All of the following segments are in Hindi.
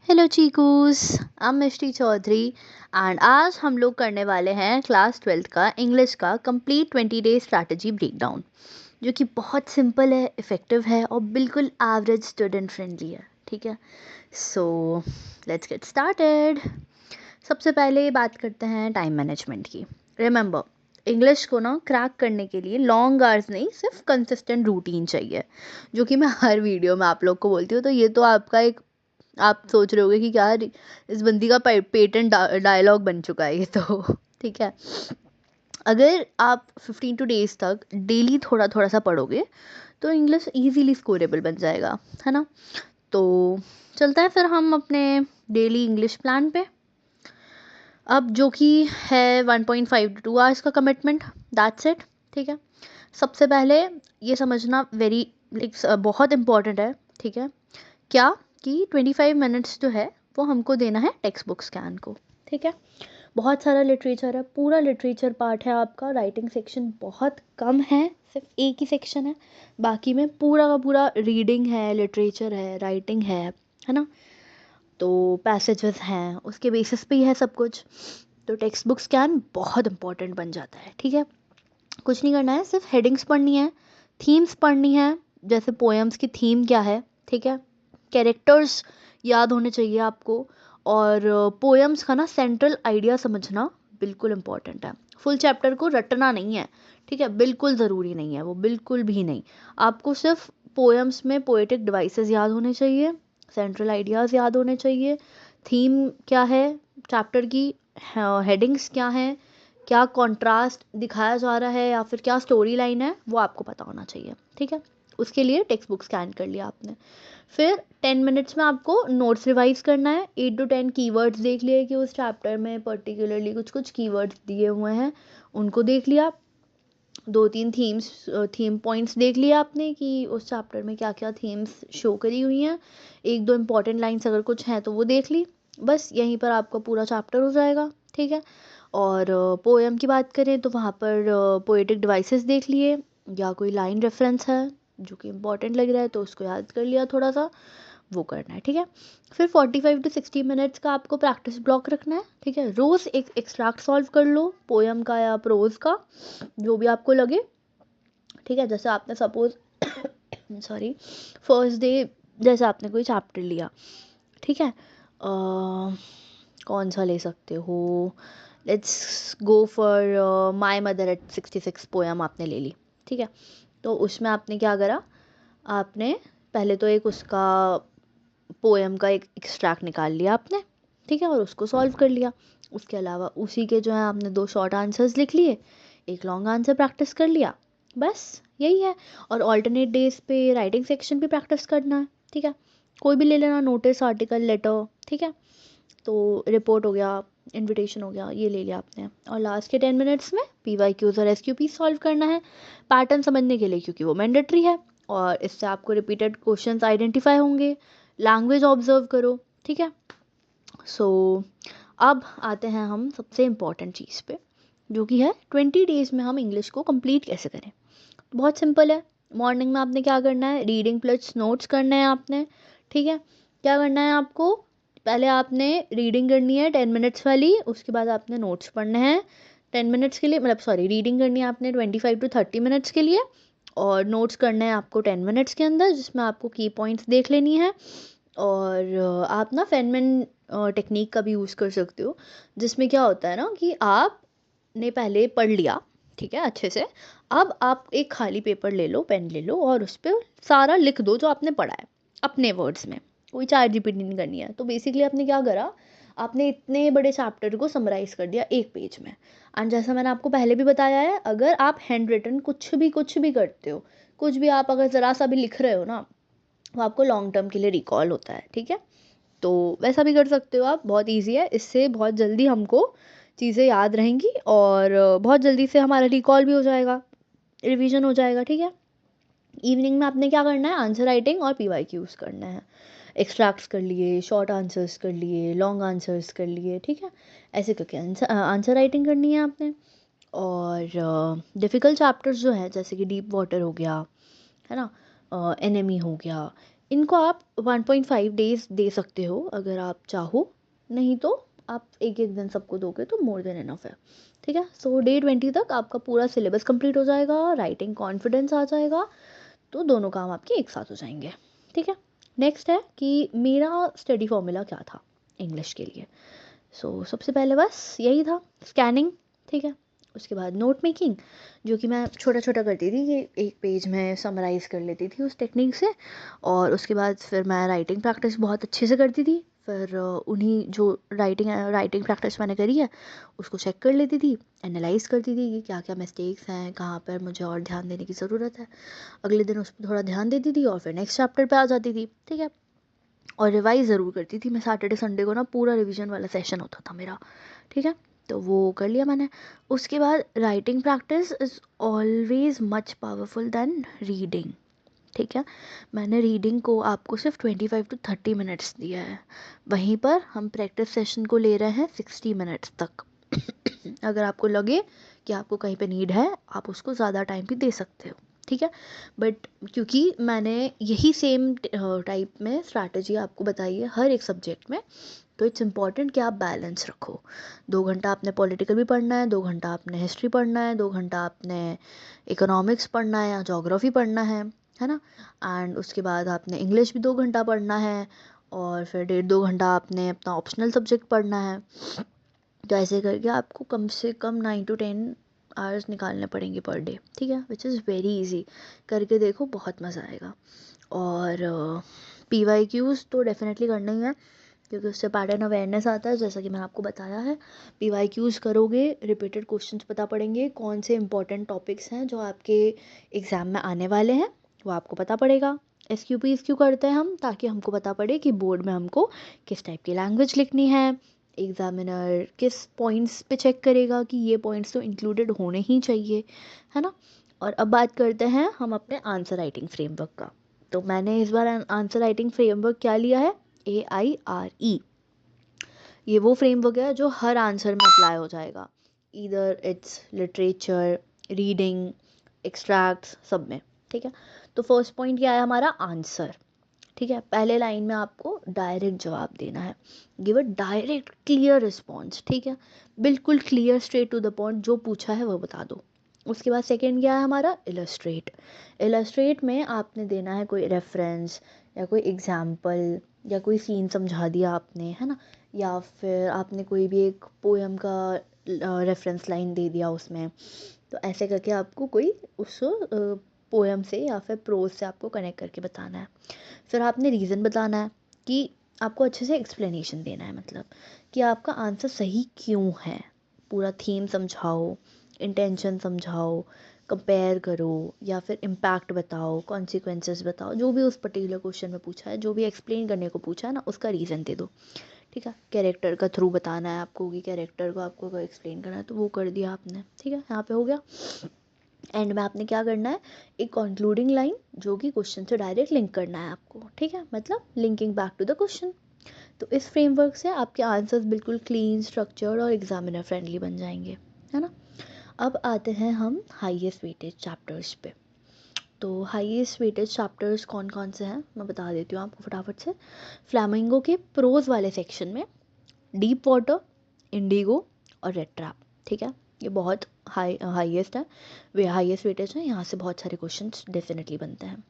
हेलो चीकूस, I am Mishti Chowdhury and आज हम लोग करने वाले हैं क्लास 12th का इंग्लिश का कंप्लीट 20 डे स्ट्रैटेजी ब्रेकडाउन, जो कि बहुत सिंपल है, इफ़ेक्टिव है और बिल्कुल एवरेज स्टूडेंट फ्रेंडली है। ठीक है, सो लेट्स गेट स्टार्टेड। सबसे पहले बात करते हैं टाइम मैनेजमेंट की। रिमेंबर, इंग्लिश को ना क्रैक करने के लिए लॉन्ग आवर्स नहीं, सिर्फ कंसिस्टेंट रूटीन चाहिए, जो कि मैं हर वीडियो में आप लोग को बोलती हूँ। तो ये तो आपका एक, आप सोच रहे होगे कि क्या इस बंदी का पेटेंट डायलॉग बन चुका है ये तो ठीक है, अगर आप 15 डेज तक डेली थोड़ा थोड़ा सा पढ़ोगे तो इंग्लिश इजीली स्कोरेबल बन जाएगा, है ना। तो चलता है फिर हम अपने डेली इंग्लिश प्लान पे। अब जो कि है 1.5 to 2 hours का कमिटमेंट, दैट्स इट। ठीक है, सबसे पहले ये समझना वेरी बहुत इंपॉर्टेंट है। ठीक है, क्या कि 25 मिनट्स जो है वो हमको देना है टेक्स्ट बुक स्कैन को। ठीक है, बहुत सारा लिटरेचर है, पूरा लिटरेचर पार्ट है आपका, राइटिंग सेक्शन बहुत कम है, सिर्फ एक ही सेक्शन है, बाकी में पूरा का पूरा रीडिंग है, लिटरेचर है, राइटिंग है ना। तो पैसेजेस हैं, उसके बेसिस पे ही है सब कुछ। तो टेक्स्ट बुक स्कैन बहुत इंपॉर्टेंट बन जाता है। ठीक है, कुछ नहीं करना है, सिर्फ हेडिंग्स पढ़नी है, थीम्स पढ़नी है, जैसे पोएम्स की थीम क्या है। ठीक है, कैरेक्टर्स याद होने चाहिए आपको, और पोएम्स का ना सेंट्रल आइडिया समझना बिल्कुल इम्पॉर्टेंट है। फुल चैप्टर को रटना नहीं है, ठीक है, बिल्कुल ज़रूरी नहीं है वो, बिल्कुल भी नहीं। आपको सिर्फ पोएम्स में पोएटिक डिवाइसेस याद होने चाहिए, सेंट्रल आइडियाज़ याद होने चाहिए, थीम क्या है चैप्टर की, हेडिंग्स क्या हैं, क्या कंट्रास्ट दिखाया जा रहा है या फिर क्या स्टोरी लाइन है, वो आपको पता होना चाहिए। ठीक है, उसके लिए टेक्स्ट बुक स्कैन कर लिया आपने। फिर 10 मिनट्स में आपको नोट्स रिवाइज करना है। 8 to 10 कीवर्ड्स देख लिए कि उस चैप्टर में पर्टिकुलरली कुछ कुछ कीवर्ड्स दिए हुए हैं, उनको देख लिया। 2-3 थीम पॉइंट्स देख लिया आपने कि उस चैप्टर में क्या क्या थीम्स शो करी हुई हैं। 1-2 इंपॉर्टेंट लाइन्स अगर कुछ हैं तो वो देख ली, बस यहीं पर आपका पूरा चैप्टर हो जाएगा। ठीक है, और पोएम की बात करें तो वहाँ पर पोएटिक डिवाइसेस देख लिए, या कोई लाइन रेफरेंस है जो कि इम्पोर्टेंट लग रहा है तो उसको याद कर लिया थोड़ा सा, वो करना है। ठीक है, फिर 45 to 60 मिनट्स का आपको प्रैक्टिस ब्लॉक रखना है। ठीक है, रोज़ एक एक्सट्रैक्ट सॉल्व कर लो, पोएम का या प्रोज का, जो भी आपको लगे। ठीक है, जैसे आपने सपोज सॉरी, फर्स्ट डे जैसे आपने कोई चैप्टर लिया, ठीक है, कौन सा ले सकते हो, let's go for my mother eight 66 poem आपने ले ली। ठीक है, तो उसमें आपने क्या करा, आपने पहले तो एक उसका पोएम का एक एक्सट्रैक्ट निकाल लिया आपने, ठीक है, और उसको सॉल्व कर लिया। उसके अलावा उसी के जो है आपने 2 शॉर्ट आंसर्स लिख लिए, एक लॉन्ग आंसर प्रैक्टिस कर लिया, बस यही है। और ऑल्टरनेट डेज पे राइटिंग सेक्शन भी प्रैक्टिस करना है। ठीक है, कोई भी ले लेना, नोटिस, आर्टिकल, लेटर। ठीक है, तो रिपोर्ट हो गया, इनविटेशन हो गया, ये ले लिया आपने। और लास्ट के 10 मिनट्स में PYQs और SQP सॉल्व करना है, पैटर्न समझने के लिए, क्योंकि वो मैंडेटरी है और इससे आपको रिपीटेड क्वेश्चंस आइडेंटिफाई होंगे। लैंग्वेज ऑब्जर्व करो। ठीक है, सो अब आते हैं हम सबसे इम्पॉर्टेंट चीज़ पे, जो कि है 20 डेज में हम इंग्लिश को कंप्लीट कैसे करें। बहुत सिंपल है, मॉर्निंग में आपने क्या करना है, रीडिंग प्लस नोट्स करने हैं आपने। ठीक है, क्या करना है आपको, पहले आपने रीडिंग करनी है 10 मिनट्स वाली, उसके बाद आपने नोट्स पढ़ने हैं 10 मिनट्स के लिए, मतलब सॉरी, रीडिंग करनी है आपने 25 to 30 मिनट्स के लिए, और नोट्स करने हैं आपको 10 मिनट्स के अंदर, जिसमें आपको की पॉइंट्स देख लेनी है। और आप ना फेनमैन टेक्निक का भी यूज़ कर सकते हो, जिसमें क्या होता है ना कि आपने पहले पढ़ लिया, ठीक है, अच्छे से, अब आप एक खाली पेपर ले लो, पेन ले लो, और उस पर सारा लिख दो जो आपने पढ़ा है अपने वर्ड्स में, कोई चार्ट जीपीटी नहीं करनी है। तो बेसिकली आपने क्या करा, आपने इतने बड़े चैप्टर को समराइज कर दिया एक पेज में। एंड जैसा मैंने आपको पहले भी बताया है, अगर आप हैंड रिटन कुछ भी करते हो, कुछ भी आप अगर ज़रा सा भी लिख रहे हो ना, वो आपको लॉन्ग टर्म के लिए रिकॉल होता है। ठीक है, तो वैसा भी कर सकते हो आप, बहुत इजी है, इससे बहुत जल्दी हमको चीज़ें याद रहेंगी और बहुत जल्दी से हमारा रिकॉल भी हो जाएगा, रिवीजन हो जाएगा। ठीक है, इवनिंग में आपने क्या करना है, आंसर राइटिंग और PYQs करना है, एक्सट्रैक्ट्स कर लिए, शॉर्ट आंसर्स कर लिए, लॉन्ग आंसर्स कर लिए। ठीक है, ऐसे करके आंसर राइटिंग करनी है आपने। और डिफ़िकल्ट चैप्टर्स जो हैं, जैसे कि डीप वाटर हो गया, है ना, एनेमी हो गया, इनको आप 1.5 डेज़ दे सकते हो अगर आप चाहो, नहीं तो आप एक एक दिन सबको दोगे तो मोर देन इनफ है। ठीक है, सो डे 20 तक आपका पूरा सिलेबस कंप्लीट हो जाएगा, राइटिंग कॉन्फिडेंस आ जाएगा, तो दोनों काम आपके एक साथ हो जाएंगे। ठीक है, नेक्स्ट है कि मेरा स्टडी फॉर्मूला क्या था इंग्लिश के लिए। सबसे पहले बस यही था, स्कैनिंग। ठीक है, उसके बाद नोट मेकिंग, जो कि मैं छोटा छोटा करती थी कि एक पेज में समराइज़ कर लेती थी उस टेक्निक से। और उसके बाद फिर मैं राइटिंग प्रैक्टिस बहुत अच्छे से करती थी। फिर उन्हीं जो राइटिंग प्रैक्टिस मैंने करी है उसको चेक कर लेती थी, एनालाइज करती थी कि क्या क्या मिस्टेक्स हैं, कहाँ पर मुझे और ध्यान देने की ज़रूरत है। अगले दिन उस पर थोड़ा ध्यान देती थी और फिर नेक्स्ट चैप्टर पे आ जाती थी। ठीक है, और रिवाइज़ ज़रूर करती थी मैं, सैटरडे संडे को ना पूरा रिवीजन वाला सेशन होता था मेरा। ठीक है, तो वो कर लिया मैंने। उसके बाद writing practice is always much powerful then reading. ठीक है, मैंने रीडिंग को आपको सिर्फ 25 to 30 मिनट्स दिया है, वहीं पर हम प्रैक्टिस सेशन को ले रहे हैं 60 मिनट्स तक। अगर आपको लगे कि आपको कहीं पे नीड है, आप उसको ज़्यादा टाइम भी दे सकते हो। ठीक है, बट क्योंकि मैंने यही सेम टाइप में स्ट्रैटेजी आपको बताई है हर एक सब्जेक्ट में, तो इट्स इम्पॉर्टेंट कि आप बैलेंस रखो। 2 घंटा आपने पॉलिटिकल भी पढ़ना है, 2 घंटा आपने हिस्ट्री पढ़ना है, 2 घंटा आपने इकोनॉमिक्स पढ़ना है या जोग्राफ़ी पढ़ना है ना। एंड उसके बाद आपने इंग्लिश भी 2 घंटा पढ़ना है, और फिर 1.5 2 घंटा आपने अपना ऑप्शनल सब्जेक्ट पढ़ना है। तो ऐसे करके आपको कम से कम 9 to 10 आवर्स निकालने पड़ेंगे पर डे। ठीक है, विच इज़ वेरी इजी, करके देखो, बहुत मज़ा आएगा। और PYQs तो डेफिनेटली करना ही है, क्योंकि उससे पैटर्न अवेयरनेस आता है, जैसा कि मैंने आपको बताया है। PYQs करोगे, रिपीटेड क्वेश्चंस पता पड़ेंगे, कौन से इंपॉर्टेंट टॉपिक्स हैं जो आपके एग्ज़ाम में आने वाले हैं वो आपको पता पड़ेगा। SQPs क्यों करते हैं हम, ताकि हमको पता पड़े कि बोर्ड में हमको किस टाइप की लैंग्वेज लिखनी है, एग्जामिनर किस पॉइंट्स पे चेक करेगा कि ये पॉइंट्स तो इंक्लूडेड होने ही चाहिए, है ना। और अब बात करते हैं हम अपने आंसर राइटिंग फ्रेमवर्क का। तो मैंने इस बार आंसर राइटिंग फ्रेमवर्क क्या लिया है, AIRE। ये वो फ्रेमवर्क है जो हर आंसर में अप्लाई हो जाएगा, इधर इट्स लिटरेचर, रीडिंग, एक्सट्रैक्ट्स, सब में। ठीक है, तो फर्स्ट पॉइंट क्या है हमारा, आंसर। ठीक है, पहले लाइन में आपको डायरेक्ट जवाब देना है, give a direct clear response. ठीक है, बिल्कुल clear, straight to the point, जो पूछा है वो बता दो। उसके बाद सेकंड क्या है हमारा, इलस्ट्रेट। इलस्ट्रेट में आपने देना है कोई रेफरेंस या कोई एग्जाम्पल या कोई सीन समझा दिया आपने, है ना, या फिर आपने कोई भी एक पोएम का रेफरेंस लाइन दे दिया उसमें। तो ऐसे करके आपको कोई उस पोएम से या फिर प्रोज से आपको कनेक्ट करके बताना है। फिर आपने रीज़न बताना है कि आपको अच्छे से एक्सप्लेनेशन देना है, मतलब कि आपका आंसर सही क्यों है। पूरा थीम समझाओ, इंटेंशन समझाओ, कंपेयर करो, या फिर इम्पैक्ट बताओ, कॉन्सिक्वेंसेस बताओ, जो भी उस पर्टिकुलर क्वेश्चन में पूछा है, जो भी एक्सप्लेन करने को पूछा है ना, उसका रीज़न दे दो। ठीक है, कैरेक्टर का थ्रू बताना है आपको कि कैरेक्टर को आपको एक्सप्लेन करना है, तो वो कर दिया आपने। ठीक है, यहाँ पे हो गया। एंड में आपने क्या करना है, एक कंक्लूडिंग लाइन जो कि क्वेश्चन से डायरेक्ट लिंक करना है आपको। ठीक है, मतलब linking back to the question. तो इस फ्रेमवर्क से आपके आंसर्स बिल्कुल क्लीन, स्ट्रक्चर्ड और एग्जामिनर फ्रेंडली बन जाएंगे, है ना। अब आते हैं हम हाईएस्ट वेटेज चैप्टर्स पे। तो हाईएस्ट वेटेज चैप्टर्स कौन कौन से हैं मैं बता देती हूँ आपको फटाफट से। फ्लैमिंगो के प्रोज वाले सेक्शन में डीप वाटर, इंडिगो और रेड ट्रैप। ठीक है, ये बहुत हाईएस्ट है, वे हाईएस्ट वेटेज है, यहाँ से बहुत सारे क्वेश्चंस डेफिनेटली बनते हैं।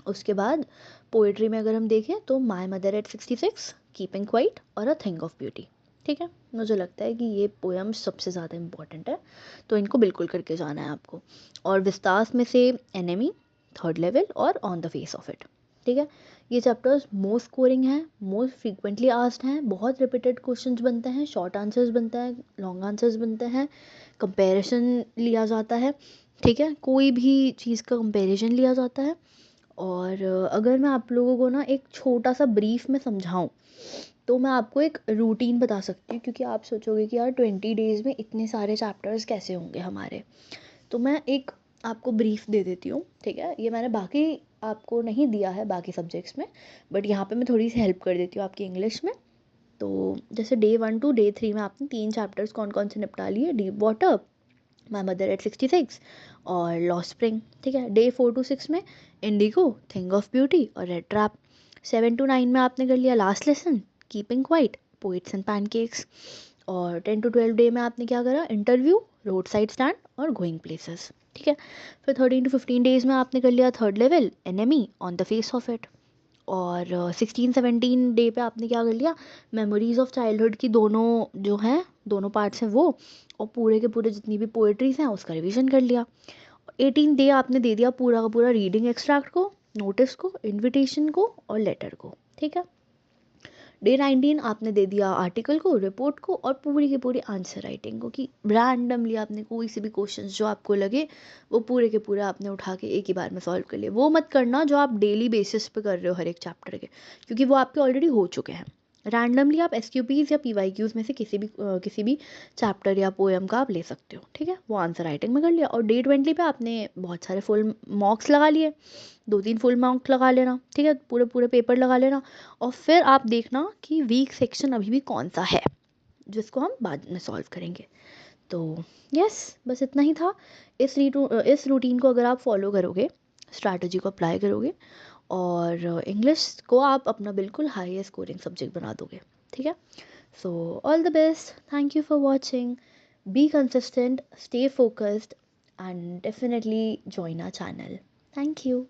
उसके बाद पोएट्री में अगर हम देखें तो my mother eight 66, keeping quiet और अ थिंग ऑफ ब्यूटी। ठीक है, मुझे लगता है कि ये पोएम सबसे ज़्यादा इंपॉर्टेंट है, तो इनको बिल्कुल करके जाना है आपको। और विस्तास में से एनेमी, थर्ड लेवल और on the face of it. ठीक है, ये चैप्टर्स मोस्ट स्कोरिंग हैं, मोस्ट फ्रीक्वेंटली आस्क्ड हैं, बहुत रिपीटेड क्वेश्चंस बनते हैं, शॉर्ट आंसर्स बनते हैं, लॉन्ग आंसर्स बनते हैं, कंपैरिजन लिया जाता है। ठीक है, कोई भी चीज़ का कंपैरिजन लिया जाता है। और अगर मैं आप लोगों को ना एक छोटा सा ब्रीफ में समझाऊं, तो मैं आपको एक रूटीन बता सकती हूँ, क्योंकि आप सोचोगे कि यार 20 डेज़ में इतने सारे चैप्टर्स कैसे होंगे हमारे। तो मैं एक आपको ब्रीफ दे देती हूँ। ठीक है, ये मैंने बाकी आपको नहीं दिया है बाकी सब्जेक्ट्स में, बट यहाँ पे मैं थोड़ी सी हेल्प कर देती हूँ आपकी इंग्लिश में। तो जैसे डे 1 to डे 3 में आपने 3 चैप्टर्स कौन कौन से निपटा लिए, deep water, my mother eight 66 और लॉस्ट स्प्रिंग। ठीक है, डे 4 to 6 में इंडिगो, थिंग ऑफ ब्यूटी और रेड ट्रैप। 7 to 9 में आपने कर लिया last lesson, keeping quiet, poets and pancakes. और 10 to 12 डे में आपने क्या करा, इंटरव्यू, रोड साइड स्टैंड और गोइंग प्लेसेस। ठीक है, फिर 13 to 15 डेज में आपने कर लिया third level, enemy, on the face of it. और 16-17 डे पे आपने क्या कर लिया, मेमोरीज ऑफ चाइल्डहुड की दोनों जो हैं, दोनों पार्ट्स हैं वो, और पूरे के पूरे जितनी भी पोएट्रीज हैं उसका रिवीजन कर लिया। 18 डे आपने दे दिया पूरा का पूरा रीडिंग एक्सट्रैक्ट को, नोटिस को, इनविटेशन को और लेटर को। ठीक है, डे 19 आपने दे दिया आर्टिकल को, रिपोर्ट को और पूरी की पूरी आंसर राइटिंग को, कि रैंडमली आपने कोई से भी क्वेश्चन जो आपको लगे वो पूरे के पूरे आपने उठा के एक ही बार में सॉल्व कर लिए। वो मत करना जो आप डेली बेसिस पे कर रहे हो हर एक चैप्टर के, क्योंकि वो आपके ऑलरेडी हो चुके हैं। रैंडमली आप SQPs या PYQs में से किसी भी चैप्टर या पोएम का आप ले सकते हो। ठीक है, वो आंसर राइटिंग में कर लिया। और डे 20 पे आपने बहुत सारे फुल मार्क्स लगा लिए, 2-3 फुल मार्क्स लगा लेना। ठीक है, पूरे पूरे पेपर लगा लेना। और फिर आप देखना कि वीक सेक्शन अभी भी कौन सा है जिसको हम बाद में सॉल्व करेंगे। तो यस, बस इतना ही था। इस रूटीन को अगर आप फॉलो करोगे, स्ट्रैटेजी को अप्लाई करोगे, और इंग्लिश को आप अपना बिल्कुल हाईएस्ट स्कोरिंग सब्जेक्ट बना दोगे। ठीक है, so all the best, thank you for watching, be consistent, stay focused and definitely join our channel. Thank you.